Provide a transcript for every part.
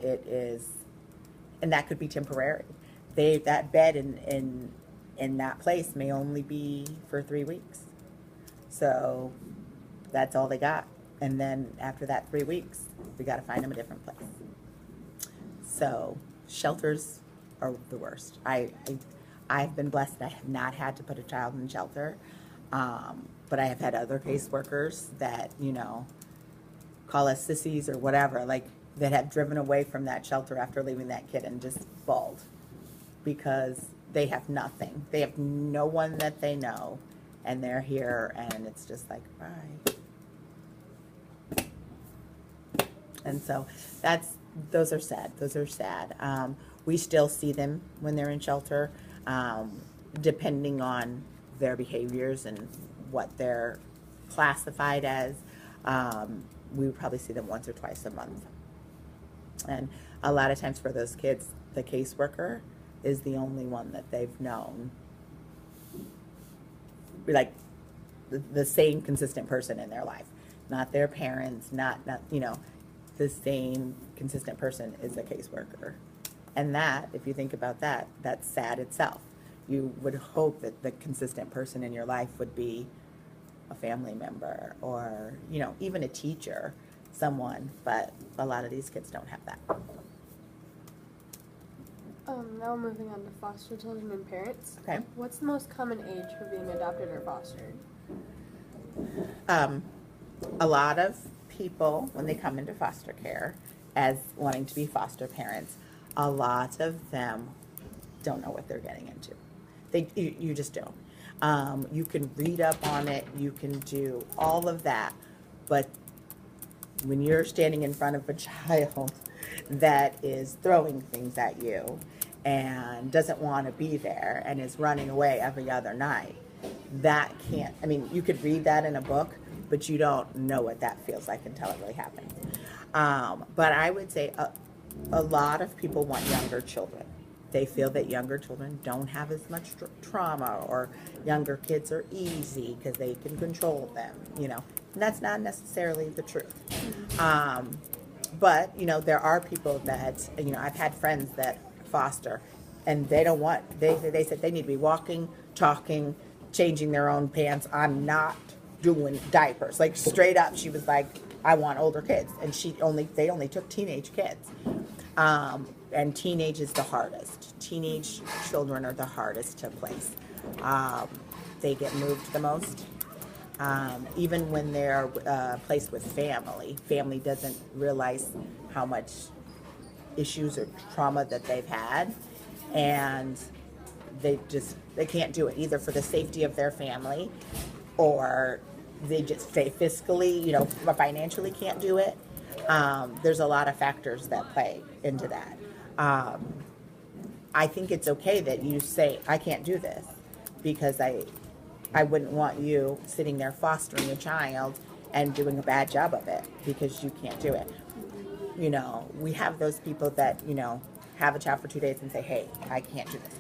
it is, and that could be temporary. That bed in that place may only be for 3 weeks. So that's all they got. And then after that 3 weeks, we got to find them a different place. So shelters are the worst. I've been blessed that I have not had to put a child in shelter. But I have had other caseworkers that, call us sissies or whatever, like, that have driven away from that shelter after leaving that kid and just bawled because they have nothing. They have no one that they know, and they're here, and it's just like, bye. And so those are sad. Those are sad. We still see them when they're in shelter, depending on their behaviors and what they're classified as. We would probably see them once or twice a month. And a lot of times for those kids, the caseworker is the only one that they've known. Like the same consistent person in their life. Not their parents, not the same consistent person is a caseworker. And that, if you think about that, that's sad itself. You would hope that the consistent person in your life would be a family member or, even a teacher, someone, but a lot of these kids don't have that. Now moving on to foster children and parents. Okay. What's the most common age for being adopted or fostered? A lot of people, when they come into foster care as wanting to be foster parents, a lot of them don't know what they're getting into. You just don't. You can read up on it, you can do all of that, but when you're standing in front of a child that is throwing things at you and doesn't want to be there and is running away every other night, that can't, you could read that in a book, but you don't know what that feels like until it really happens. But I would say a lot of people want younger children. They feel that younger children don't have as much trauma, or younger kids are easy because they can control them, And that's not necessarily the truth. But, there are people that, I've had friends that foster, and they don't want, they said they need to be walking, talking, changing their own pants. I'm not doing diapers. Like, straight up, she was like, I want older kids. And they only took teenage kids. And teenage is the hardest. Teenage children are the hardest to place. They get moved the most. Even when they're placed with family doesn't realize how much issues or trauma that they've had, and they can't do it either for the safety of their family, or they just fiscally, financially can't do it. There's a lot of factors that play into that. I think it's okay that you say, I can't do this, because I wouldn't want you sitting there fostering a child and doing a bad job of it because you can't do it. We have those people that, have a child for 2 days and say, hey, I can't do this.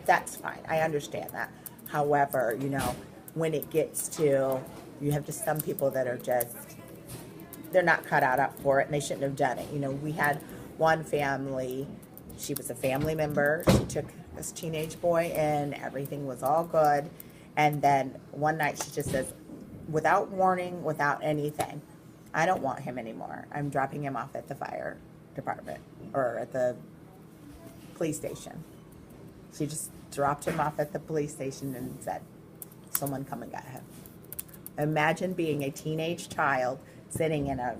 That's fine. I understand that. However, when it gets to, you have just some people that are just, they're not cut out for it, and they shouldn't have done it. We had one family, she was a family member. She took this teenage boy and everything was all good. And then one night she just says, without warning, without anything, I don't want him anymore. I'm dropping him off at the fire department or at the police station. She just dropped him off at the police station and said, someone come and get him. Imagine being a teenage child sitting in a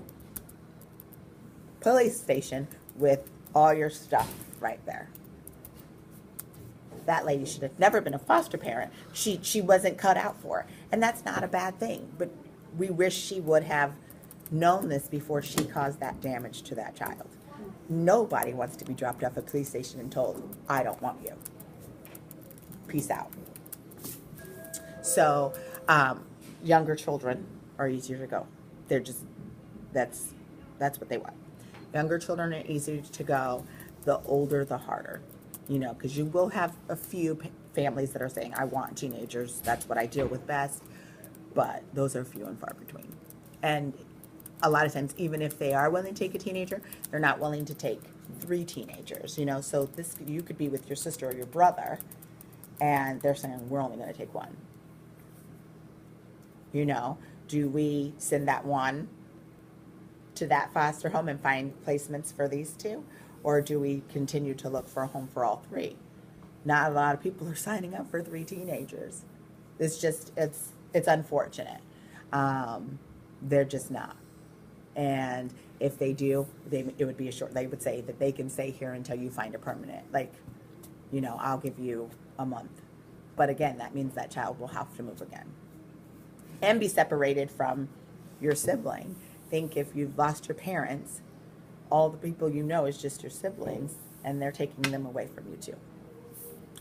police station with all your stuff right there. That lady should have never been a foster parent. She wasn't cut out for it. And that's not a bad thing. But we wish she would have known this before she caused that damage to that child. Nobody wants to be dropped off at a police station and told, I don't want you. Peace out. So, younger children are easier to go. They're just, that's what they want. Younger children are easier to go. The older, the harder. Because you will have a few families that are saying, I want teenagers. That's what I deal with best. But those are few and far between. And a lot of times, even if they are willing to take a teenager, they're not willing to take 3 teenagers, you know, so this, you could be with your sister or your brother, and they're saying, we're only going to take one. You know, do we send that one to that foster home and find placements for these 2? Or do we continue to look for a home for all 3? Not a lot of people are signing up for 3 teenagers. It's just, it's unfortunate. They're just not. And if they do, it would be they would say that they can stay here until you find a permanent, like, you know, I'll give you a month. But again, that means that child will have to move again and be separated from your sibling. Think if you've lost your parents, all the people you know is just your siblings, and they're taking them away from you too.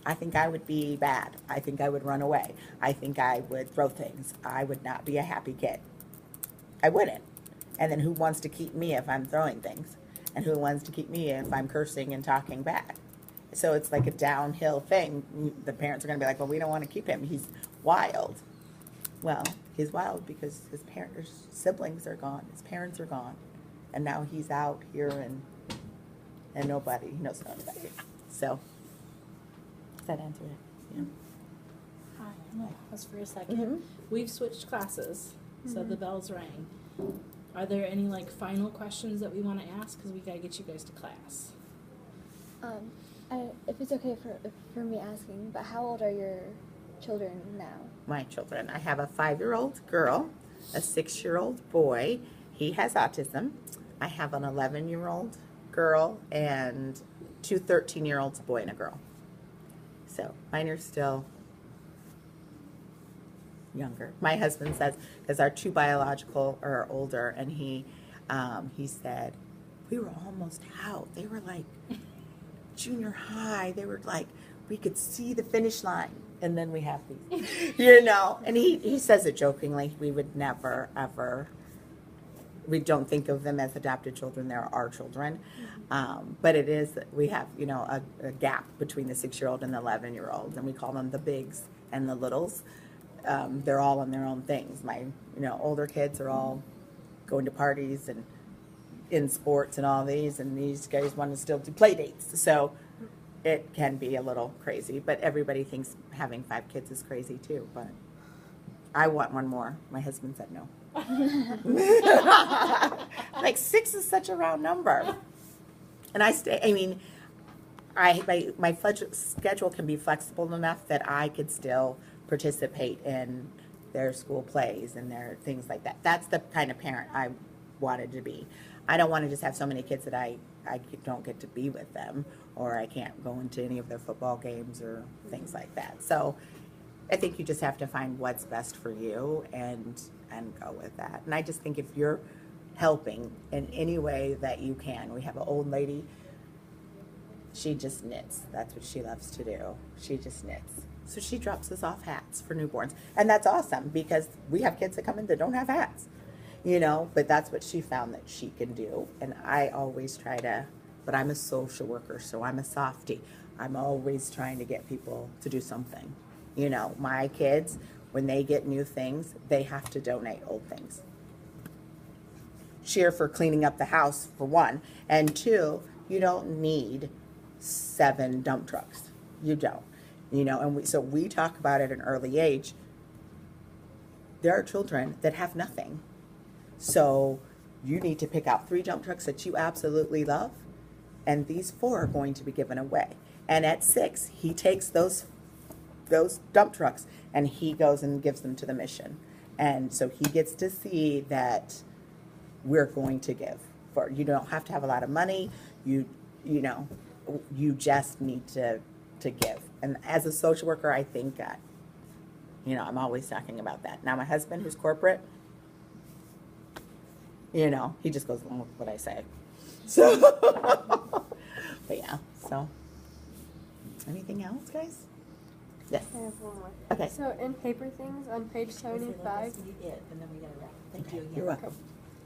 I think I would be bad. I think I would run away. I think I would throw things. I would not be a happy kid. I wouldn't. And then who wants to keep me if I'm throwing things? And who wants to keep me if I'm cursing and talking bad? So it's like a downhill thing. The parents are going to be like, well, we don't want to keep him. He's wild. Well, he's wild because his siblings are gone. His parents are gone. And now he's out here and he knows nobody. So, does that answer it? Yeah. Hi, I'm going to pause for a second. We've switched classes, so the bells rang. Are there any final questions that we want to ask? Because we got to get you guys to class. If it's okay for me asking, but how old are your children now? My children. I have a 5-year-old girl, a 6-year-old boy. He has autism. I have an 11-year-old girl and 2 13-year-olds, a boy and a girl. So mine are still younger. My husband says, because our 2 biological are older, and he said, we were almost out. They were like junior high. They were like, we could see the finish line. And then we have these, you know. And he says it jokingly. We would never, ever, we don't think of them as adopted children. They're our children. But it is, we have, you know, a gap between the 6-year-old and the 11-year-old. And we call them the bigs and the littles. They're all on their own things. My, older kids are all going to parties and in sports and all these, and these guys want to still do play dates. So it can be a little crazy, but everybody thinks having 5 kids is crazy too. But I want one more. My husband said no. Like 6 is such a round number, and my schedule can be flexible enough that I could still participate in their school plays and their things like that. That's the kind of parent I wanted to be. I don't want to just have so many kids that I don't get to be with them, or I can't go into any of their football games or things like that. So I think you just have to find what's best for you and go with that. And I just think if you're helping in any way that you can, we have an old lady, she just knits. That's what she loves to do. She just knits. So she drops us off hats for newborns. And that's awesome because we have kids that come in that don't have hats, but that's what she found that she can do. And I always try to, but I'm a social worker, so I'm a softie. I'm always trying to get people to do something. My kids, when they get new things, they have to donate old things. Cheer for cleaning up the house, for one. And 2, you don't need 7 dump trucks. You don't. And so we talk about at an early age. There are children that have nothing. So you need to pick out 3 dump trucks that you absolutely love, and these 4 are going to be given away. And at 6, he takes those dump trucks and he goes and gives them to the mission. And so he gets to see that we're going to give. You don't have to have a lot of money. You just need to give. And as a social worker, I think that, I'm always talking about that. Now my husband, who's corporate, he just goes along with what I say. So, but yeah, so anything else, guys? Yes. I have one more. Okay. So in Paper Things on page 75, Thank you. You're welcome.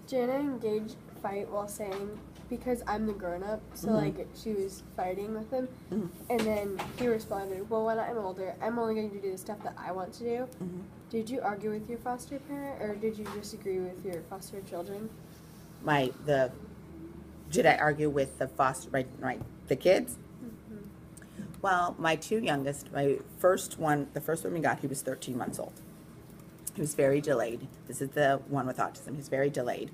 Jana engaged fight while saying, because I'm the grown-up, so she was fighting with him, and then he responded, well, when I'm older, I'm only going to do the stuff that I want to do. Did you argue with your foster parent, or did you disagree with your foster children? did I argue with the the kids? Well, my two youngest, the first one we got, he was 13 months old. He was very delayed. This is the one with autism. He's very delayed.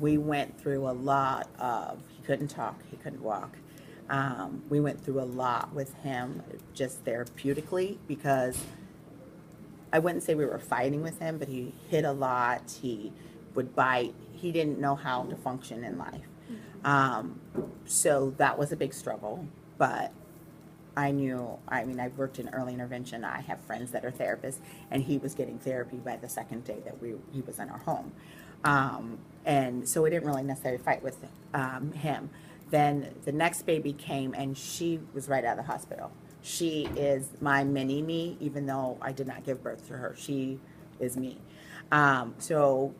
We went through a lot of, he couldn't talk, he couldn't walk. We went through a lot with him just therapeutically, because I wouldn't say we were fighting with him, but he hit a lot. He would bite. He didn't know how to function in life. So that was a big struggle, but I've worked in early intervention. I have friends that are therapists, and he was getting therapy by the second day that he was in our home. And so we didn't really necessarily fight with him. Then the next baby came, and she was right out of the hospital. She is my mini me, even though I did not give birth to her. She is me. So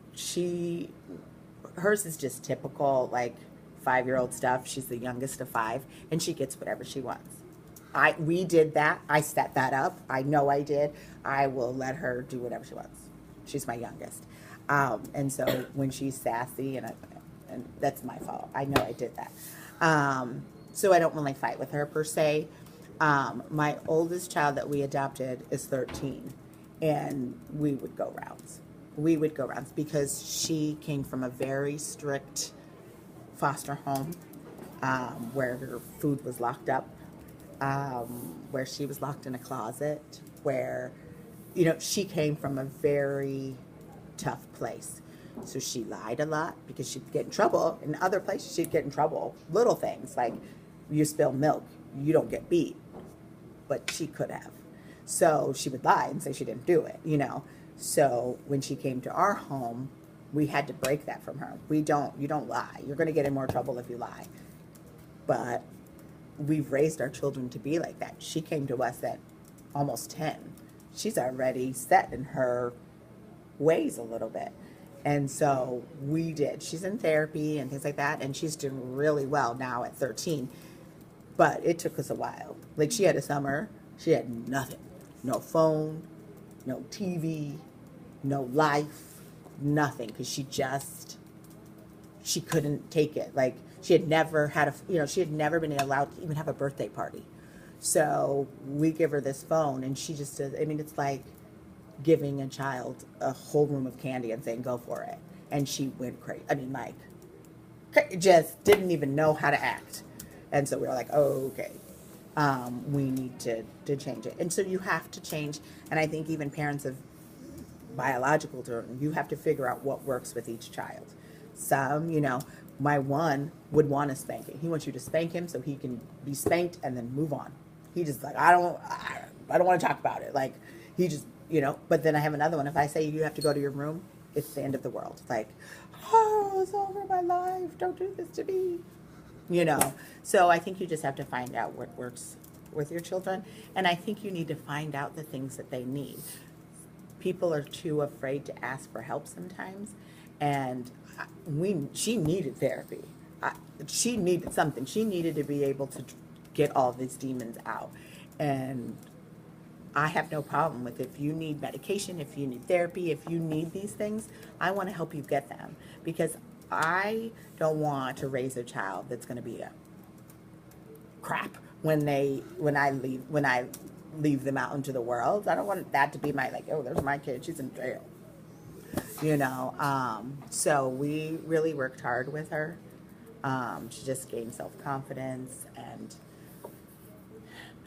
hers is just typical, like 5-year-old stuff. She's the youngest of 5, and she gets whatever she wants. We did that. I set that up. I know I did. I will let her do whatever she wants. She's my youngest. And so when she's sassy, and that's my fault. I know I did that. So I don't really fight with her per se. My oldest child that we adopted is 13, and we would go rounds. We would go rounds because she came from a very strict foster home, where her food was locked up, where she was locked in a closet, where, she came from a very tough place. So she lied a lot because she'd get in trouble. In other places, she'd get in trouble. Little things like, you spill milk, you don't get beat. But she could have. So she would lie and say she didn't do it, So when she came to our home, we had to break that from her. You don't lie. You're going to get in more trouble if you lie. But we've raised our children to be like that. She came to us at almost 10. She's already set in her ways a little bit. And so we did. She's in therapy and things like that, and she's doing really well now at 13. But it took us a while. Like, she had a summer, she had nothing. No phone, no TV, no life, nothing. Because she couldn't take it. Like, she had never had she had never been allowed to even have a birthday party. So we give her this phone, and she just does, it's like giving a child a whole room of candy and saying, go for it. And she went crazy. Just didn't even know how to act. And so we were like, oh, okay, we need to change it. And so you have to change. And I think even parents of biological children, you have to figure out what works with each child. Some, my one would want a spanking. He wants you to spank him so he can be spanked and then move on. He just like, I don't want to talk about it. Like, he just, but then I have another one. If I say you have to go to your room, it's the end of the world. Like, oh, it's over my life. Don't do this to me. So I think you just have to find out what works with your children. And I think you need to find out the things that they need. People are too afraid to ask for help sometimes. And she needed therapy. She needed something. She needed to be able to get all these demons out. And I have no problem with, if you need medication, if you need therapy, if you need these things, I want to help you get them. Because I don't want to raise a child that's going to be a crap when I leave them out into the world. I don't want that to be my, like, oh, there's my kid, she's in jail. So we really worked hard with her. She just gained self-confidence and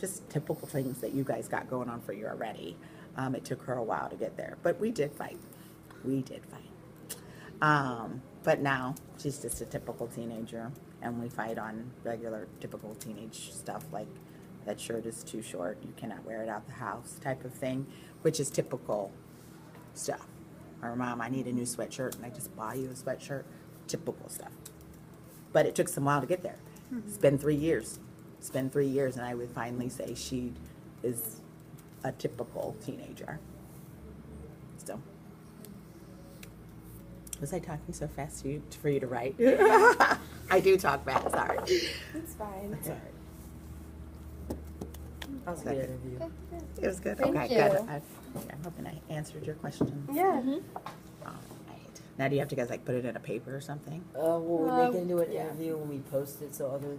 just typical things that you guys got going on for you already. It took her a while to get there, but we did fight. But now she's just a typical teenager, and we fight on regular typical teenage stuff, like that shirt is too short, you cannot wear it out the house type of thing, which is typical stuff. Or, Mom, I need a new sweatshirt, and I just buy you a sweatshirt. Typical stuff. But it took some while to get there. It's been 3 years. And I would finally say she is a typical teenager. So, was I talking so fast for you to write? I do talk fast, sorry. It's fine. It's all right. That was a good interview. Okay, It was good. Thank Okay, you. good. I'm hoping I answered your question. Yeah. All right. Now do you have to guys like put it in a paper or something? Well, we make it into an yeah. interview when we post it, so other